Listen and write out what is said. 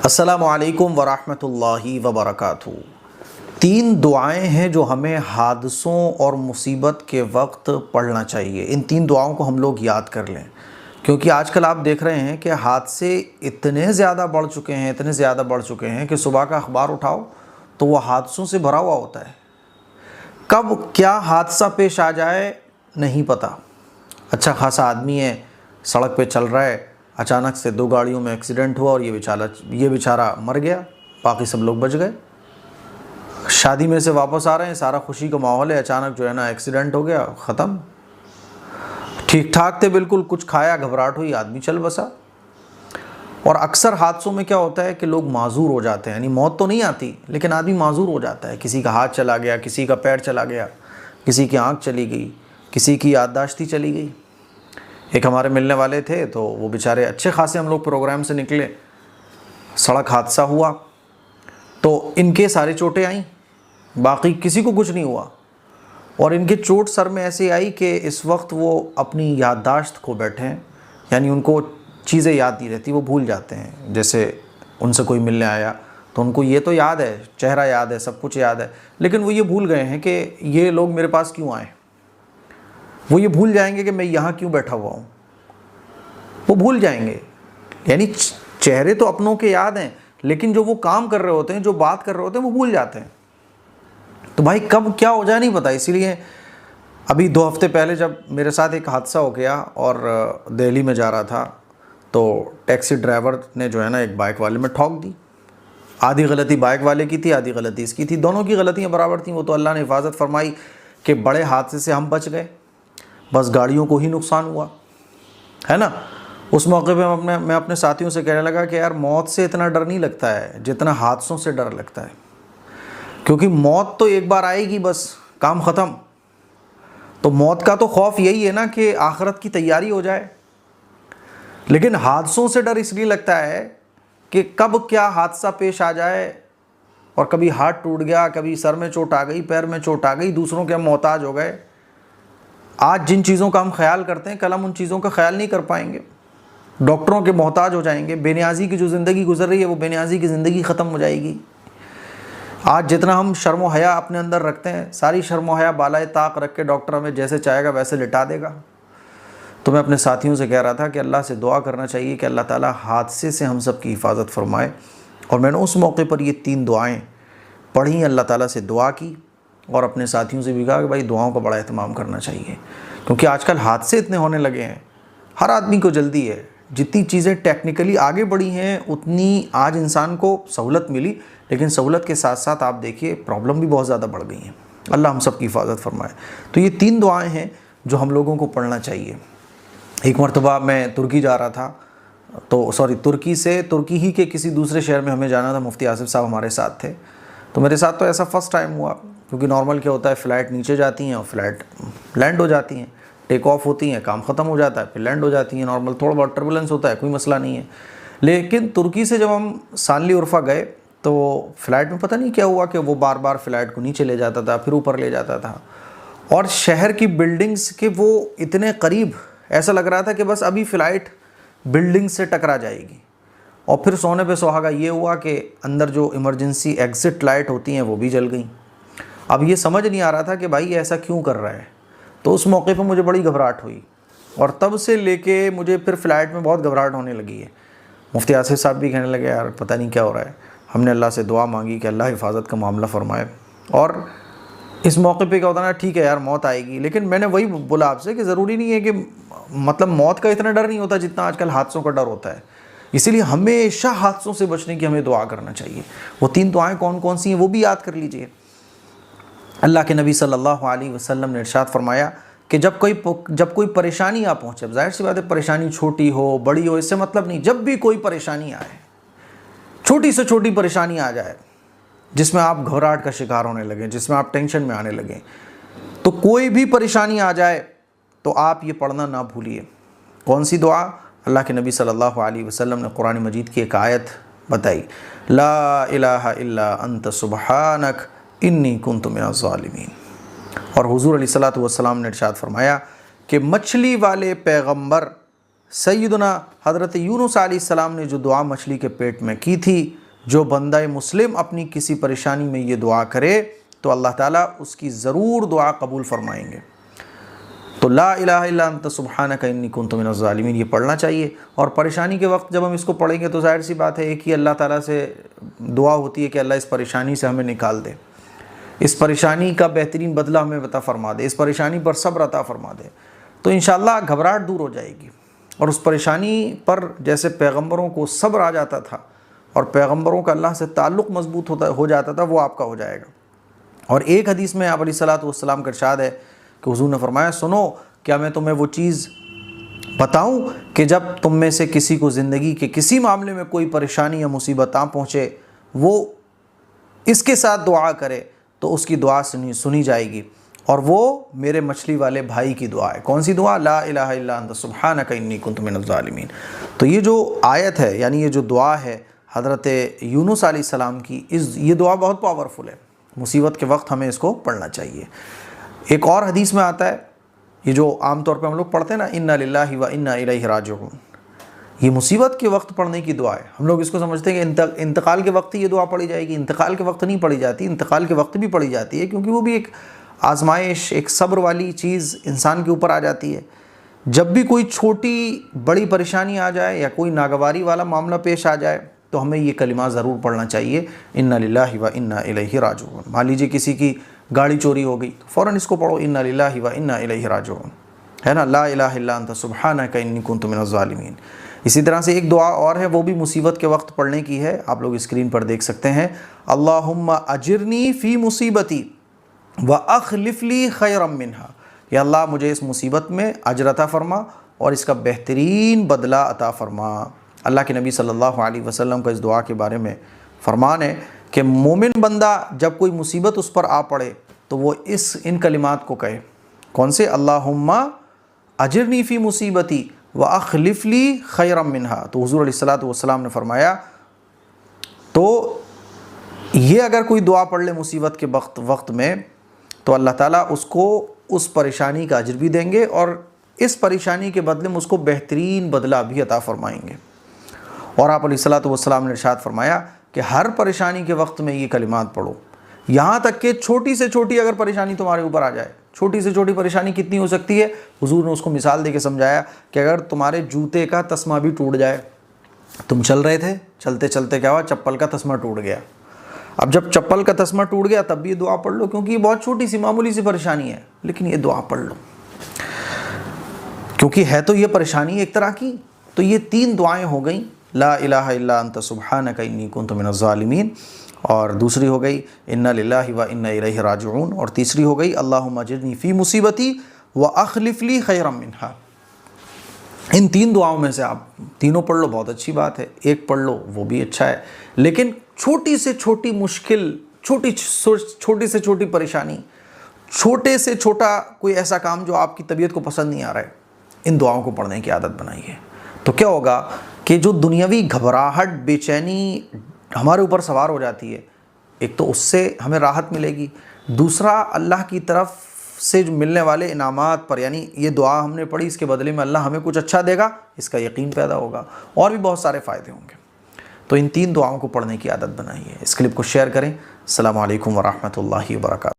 السلام علیکم ورحمۃ اللہ وبرکاتہ۔ 3 دعائیں ہیں جو ہمیں حادثوں اور مصیبت کے وقت پڑھنا چاہیے۔ ان 3 دعاؤں کو ہم لوگ یاد کر لیں، کیونکہ آج کل آپ دیکھ رہے ہیں کہ حادثے اتنے زیادہ بڑھ چکے ہیں کہ صبح کا اخبار اٹھاؤ تو وہ حادثوں سے بھرا ہوا ہوتا ہے۔ کب کیا حادثہ پیش آ جائے نہیں پتہ۔ اچھا خاصا آدمی ہے، سڑک پہ چل رہا ہے، اچانک سے 2 گاڑیوں میں ایکسیڈنٹ ہوا اور یہ بیچارہ مر گیا، باقی سب لوگ بچ گئے۔ شادی میں سے واپس آ رہے ہیں، سارا خوشی کا ماحول ہے، اچانک جو ہے نا ایکسیڈنٹ ہو گیا، ختم۔ ٹھیک ٹھاک تھے بالکل، کچھ کھایا، گھبراہٹ ہوئی، آدمی چل بسا۔ اور اکثر حادثوں میں کیا ہوتا ہے کہ لوگ معذور ہو جاتے ہیں، یعنی موت تو نہیں آتی لیکن آدمی معذور ہو جاتا ہے۔ کسی کا ہاتھ چلا گیا، کسی کا پیر چلا گیا، کسی کی آنکھ چلی گئی، کسی کی یادداشت چلی گئی۔ ایک ہمارے ملنے والے تھے تو وہ بیچارے اچھے خاصے، ہم لوگ پروگرام سے نکلے، سڑک حادثہ ہوا تو ان کے سارے چوٹیں آئیں، باقی کسی کو کچھ نہیں ہوا۔ اور ان کے چوٹ سر میں ایسے آئی کہ اس وقت وہ اپنی یادداشت کھو بیٹھے ہیں، یعنی ان کو چیزیں یاد نہیں رہتی، وہ بھول جاتے ہیں۔ جیسے ان سے کوئی ملنے آیا تو ان کو یہ تو یاد ہے، چہرہ یاد ہے، سب کچھ یاد ہے، لیکن وہ یہ بھول گئے ہیں کہ یہ لوگ میرے پاس کیوں آئے۔ وہ یہ بھول جائیں گے کہ میں یہاں کیوں بیٹھا ہوا ہوں، وہ بھول جائیں گے۔ یعنی چہرے تو اپنوں کے یاد ہیں لیکن جو وہ کام کر رہے ہوتے ہیں، جو بات کر رہے ہوتے ہیں، وہ بھول جاتے ہیں۔ تو بھائی کب کیا ہو جائے نہیں پتہ۔ اسی لیے ابھی 2 ہفتے پہلے جب میرے ساتھ ایک حادثہ ہو گیا اور دہلی میں جا رہا تھا تو ٹیکسی ڈرائیور نے جو ہے نا ایک بائک والے میں ٹھوک دی۔ آدھی غلطی بائک والے کی تھی، آدھی غلطی اس کی تھی، دونوں کی غلطیاں برابر تھیں۔ وہ تو اللہ نے حفاظت فرمائی کہ بڑے حادثے سے ہم بچ گئے، بس گاڑیوں کو ہی نقصان ہوا ہے نا۔ اس موقع پہ میں اپنے ساتھیوں سے کہنے لگا کہ یار موت سے اتنا ڈر نہیں لگتا ہے جتنا حادثوں سے ڈر لگتا ہے، کیونکہ موت تو ایک بار آئے گی، بس کام ختم۔ تو موت کا تو خوف یہی ہے نا کہ آخرت کی تیاری ہو جائے، لیکن حادثوں سے ڈر اس لیے لگتا ہے کہ کب کیا حادثہ پیش آ جائے، اور کبھی ہاتھ ٹوٹ گیا، کبھی سر میں چوٹ آ گئی، پیر میں چوٹ آ گئی، دوسروں کے ہم محتاج ہو گئے۔ آج جن چیزوں کا ہم خیال کرتے ہیں کل ہم ان چیزوں کا خیال نہیں کر پائیں گے، ڈاکٹروں کے محتاج ہو جائیں گے۔ بے نیازی کی جو زندگی گزر رہی ہے وہ بے نیازی کی زندگی ختم ہو جائے گی۔ آج جتنا ہم شرم و حیا اپنے اندر رکھتے ہیں، ساری شرم و حیا بالائے طاق رکھ کے ڈاکٹر ہمیں جیسے چاہے گا ویسے لٹا دے گا۔ تو میں اپنے ساتھیوں سے کہہ رہا تھا کہ اللہ سے دعا کرنا چاہیے کہ اللہ تعالیٰ حادثے سے ہم سب کی حفاظت فرمائے۔ اور میں نے اس موقع پر یہ 3 دعائیں پڑھیں، اللہ تعالیٰ سے دعا کی اور اپنے ساتھیوں سے بھی کہا کہ بھائی دعاؤں کا بڑا اہتمام کرنا چاہیے، کیونکہ آج کل حادثے اتنے ہونے لگے ہیں، ہر آدمی کو جلدی ہے۔ جتنی چیزیں ٹیکنیکلی آگے بڑھی ہیں اتنی آج انسان کو سہولت ملی، لیکن سہولت کے ساتھ ساتھ آپ دیکھیے پرابلم بھی بہت زیادہ بڑھ گئی ہیں۔ اللہ ہم سب کی حفاظت فرمائے۔ تو یہ 3 دعائیں ہیں جو ہم لوگوں کو پڑھنا چاہیے۔ ایک مرتبہ میں ترکی جا رہا تھا، ترکی ہی کے کسی دوسرے شہر میں ہمیں جانا تھا، مفتی آصف صاحب ہمارے ساتھ تھے۔ تو میرے ساتھ تو ایسا فرسٹ ٹائم ہوا، کیونکہ نارمل کیا ہوتا ہے فلائٹ نیچے جاتی ہیں اور فلائٹ لینڈ ہو جاتی ہیں، ٹیک آف ہوتی ہیں، کام ختم ہو جاتا ہے، پھر لینڈ ہو جاتی ہیں، نارمل تھوڑا بہت ٹربولنس ہوتا ہے، کوئی مسئلہ نہیں ہے۔ لیکن ترکی سے جب ہم سانلی عرفہ گئے تو فلائٹ میں پتہ نہیں کیا ہوا کہ وہ بار بار فلائٹ کو نیچے لے جاتا تھا، پھر اوپر لے جاتا تھا، اور شہر کی بلڈنگز کے وہ اتنے قریب، ایسا لگ رہا تھا کہ بس ابھی فلائٹ بلڈنگ سے ٹکرا جائے گی۔ اور پھر سونے پہ سہاگا یہ ہوا کہ اندر جو ایمرجنسی ایگزٹ لائٹ ہوتی ہیں وہ بھی جل گئیں۔ اب یہ سمجھ نہیں آ رہا تھا کہ بھائی ایسا کیوں کر رہا ہے۔ تو اس موقع پہ مجھے بڑی گھبراہٹ ہوئی، اور تب سے لے کے مجھے پھر فلائٹ میں بہت گھبراہٹ ہونے لگی ہے۔ مفتی آصف صاحب بھی کہنے لگے یار پتہ نہیں کیا ہو رہا ہے۔ ہم نے اللہ سے دعا مانگی کہ اللہ حفاظت کا معاملہ فرمائے۔ اور اس موقع پہ کیا ہوتا ہے نا، ٹھیک ہے یار موت آئے گی، لیکن میں نے وہی بولا آپ سے کہ ضروری نہیں ہے کہ مطلب موت کا اتنا ڈر نہیں ہوتا جتنا آج کل حادثوں کا ڈر ہوتا ہے۔ اسی لیے ہمیشہ حادثوں سے بچنے کی ہمیں دعا کرنا چاہیے۔ وہ 3 دعائیں کون کون سی ہیں وہ بھی یاد کر لیجئے۔ اللہ کے نبی صلی اللہ علیہ وسلم نے ارشاد فرمایا کہ جب کوئی پریشانی آ پہنچے، ظاہر سی بات ہے پریشانی چھوٹی ہو بڑی ہو اس سے مطلب نہیں، جب بھی کوئی پریشانی آئے، چھوٹی سے چھوٹی پریشانی آ جائے جس میں آپ گھبراہٹ کا شکار ہونے لگیں، جس میں آپ ٹینشن میں آنے لگیں، تو کوئی بھی پریشانی آ جائے تو آپ یہ پڑھنا نہ بھولیے۔ کون سی دعا؟ اللہ کے نبی صلی اللہ علیہ وسلم نے قرآن مجید کی ایک آیت بتائی، لا الہ الا انت سبحانک انی کنت من الظالمین۔ اور حضور علیہ الصلوۃ والسلام نے ارشاد فرمایا کہ مچھلی والے پیغمبر سیدنا حضرت یونس علیہ السلام نے جو دعا مچھلی کے پیٹ میں کی تھی، جو بندہ مسلم اپنی کسی پریشانی میں یہ دعا کرے تو اللہ تعالیٰ اس کی ضرور دعا قبول فرمائیں گے۔ تو لا الہ الا انت سبحانک انی کنت من الظالمین یہ پڑھنا چاہیے، اور پریشانی کے وقت جب ہم اس کو پڑھیں گے تو ظاہر سی بات ہے ایک ہی اللہ تعالیٰ سے دعا ہوتی ہے کہ اللہ اس پریشانی سے ہمیں نکال دے، اس پریشانی کا بہترین بدلہ ہمیں عطا فرما دے، اس پریشانی پر صبر عطا فرما دے، تو انشاءاللہ گھبراہٹ دور ہو جائے گی، اور اس پریشانی پر جیسے پیغمبروں کو صبر آ جاتا تھا اور پیغمبروں کا اللہ سے تعلق مضبوط ہو جاتا تھا، وہ آپ کا ہو جائے گا۔ اور ایک حدیث میں آپ علیہ الصلوۃ والسلام کا ارشاد ہے کہ حضور نے فرمایا، سنو کیا میں تمہیں وہ چیز بتاؤں کہ جب تم میں سے کسی کو زندگی کے کسی معاملے میں کوئی پریشانی یا مصیبت آ پہنچے، وہ اس کے ساتھ دعا کرے تو اس کی دعا سنی جائے گی، اور وہ میرے مچھلی والے بھائی کی دعا ہے۔ کون سی دعا؟ لا الہ الا انت سبحانک انی کنت من الظالمین۔ تو یہ جو آیت ہے، یعنی یہ جو دعا ہے حضرت یونس علیہ السلام کی، یہ دعا بہت پاورفل ہے، مصیبت کے وقت ہمیں اس کو پڑھنا چاہیے۔ ایک اور حدیث میں آتا ہے، یہ جو عام طور پہ ہم لوگ پڑھتے ہیں نا، انا للہ و انا الیہ راجعون، یہ مصیبت کے وقت پڑھنے کی دعا ہے۔ ہم لوگ اس کو سمجھتے ہیں کہ انتقال کے وقت ہی یہ دعا پڑھی جائے گی، انتقال کے وقت نہیں پڑھی جاتی، انتقال کے وقت بھی پڑھی جاتی ہے، کیونکہ وہ بھی ایک آزمائش، ایک صبر والی چیز انسان کے اوپر آ جاتی ہے۔ جب بھی کوئی چھوٹی بڑی پریشانی آ جائے یا کوئی ناگواری والا معاملہ پیش آ جائے تو ہمیں یہ کلمہ ضرور پڑھنا چاہیے، انا للہ و انا الیہ راجعون۔ مان لیجیے کسی کی گاڑی چوری ہو گئی تو فوراً اس کو پڑھو، انا للہ و انا الیہ راجعون، ہے نا، لا الہ الا انت سبحانک انی کنت من الظالمین۔ اسی طرح سے ایک دعا اور ہے، وہ بھی مصیبت کے وقت پڑھنے کی ہے، آپ لوگ اسکرین پر دیکھ سکتے ہیں، اللہم اجرنی فی مصیبتی وَأَخْلِفْ لِي خَيْرًا مِّنْهَا، یا اللہ مجھے اس مصیبت میں اجر عطا فرما اور اس کا بہترین بدلہ عطا فرما۔ اللہ کے نبی صلی اللہ علیہ وسلم کا اس دعا کے بارے میں فرمان ہے کہ مومن بندہ جب کوئی مصیبت اس پر آ پڑے تو وہ ان کلمات کو کہے، کون سے؟ اللہم اجرنی فی مصیبتی وَأَخْلِفْ لِي خَيْرًا مِّنْهَا۔ تو حضور علیہ الصلوۃ والسلام نے فرمایا تو یہ اگر کوئی دعا پڑھ لے مصیبت کے وقت میں تو اللہ تعالیٰ اس کو اس پریشانی کا اجر بھی دیں گے، اور اس پریشانی کے بدلے میں اس کو بہترین بدلہ بھی عطا فرمائیں گے۔ اور آپ علیہ الصلوۃ والسلام نے ارشاد فرمایا کہ ہر پریشانی کے وقت میں یہ کلمات پڑھو، یہاں تک کہ چھوٹی سے چھوٹی اگر پریشانی تمہارے اوپر آ جائے، چھوٹی سے چھوٹی پریشانی کتنی ہو سکتی ہے؟ حضور نے اس کو مثال دے کے سمجھایا کہ اگر تمہارے جوتے کا تسمہ بھی ٹوٹ جائے، تم چل رہے تھے، چلتے چلتے کیا ہوا؟ چپل کا تسمہ ٹوٹ گیا۔ اب جب چپل کا تسمہ ٹوٹ گیا تب بھی یہ دعا پڑھ لو، کیونکہ یہ بہت چھوٹی سی معمولی سی پریشانی ہے، لیکن یہ دعا پڑھ لو کیونکہ ہے تو یہ پریشانی ایک طرح کی۔ تو یہ 3 دعائیں ہو گئیں، لا الہ الا انت سبحانک انی کنت من الظالمین، اور دوسری ہو گئی انا للہ و انا الیہ راجعون، اور تیسری ہو گئی اللہم اجرنی فی مصیبتی واخلف لی خیرا منہا۔ ان 3 دعاؤں میں سے آپ تینوں پڑھ لو، بہت اچھی بات ہے، ایک پڑھ لو وہ بھی اچھا ہے، لیکن چھوٹی سے چھوٹی مشکل، چھوٹی سے چھوٹی پریشانی، چھوٹے سے چھوٹا کوئی ایسا کام جو آپ کی طبیعت کو پسند نہیں آ رہا ہے، ان دعاؤں کو پڑھنے کی عادت بنائیے۔ تو کیا ہوگا کہ جو دنیاوی گھبراہٹ، بے چینی ہمارے اوپر سوار ہو جاتی ہے، ایک تو اس سے ہمیں راحت ملے گی، دوسرا اللہ کی طرف سے جو ملنے والے انعامات پر، یعنی یہ دعا ہم نے پڑھی اس کے بدلے میں اللہ ہمیں کچھ اچھا دے گا، اس کا یقین پیدا ہوگا، اور بھی بہت سارے فائدے ہوں گے۔ تو ان 3 دعاؤں کو پڑھنے کی عادت بنائیے۔ اس کلپ کو شیئر کریں۔ السلام علیکم ورحمۃ اللہ وبرکاتہ۔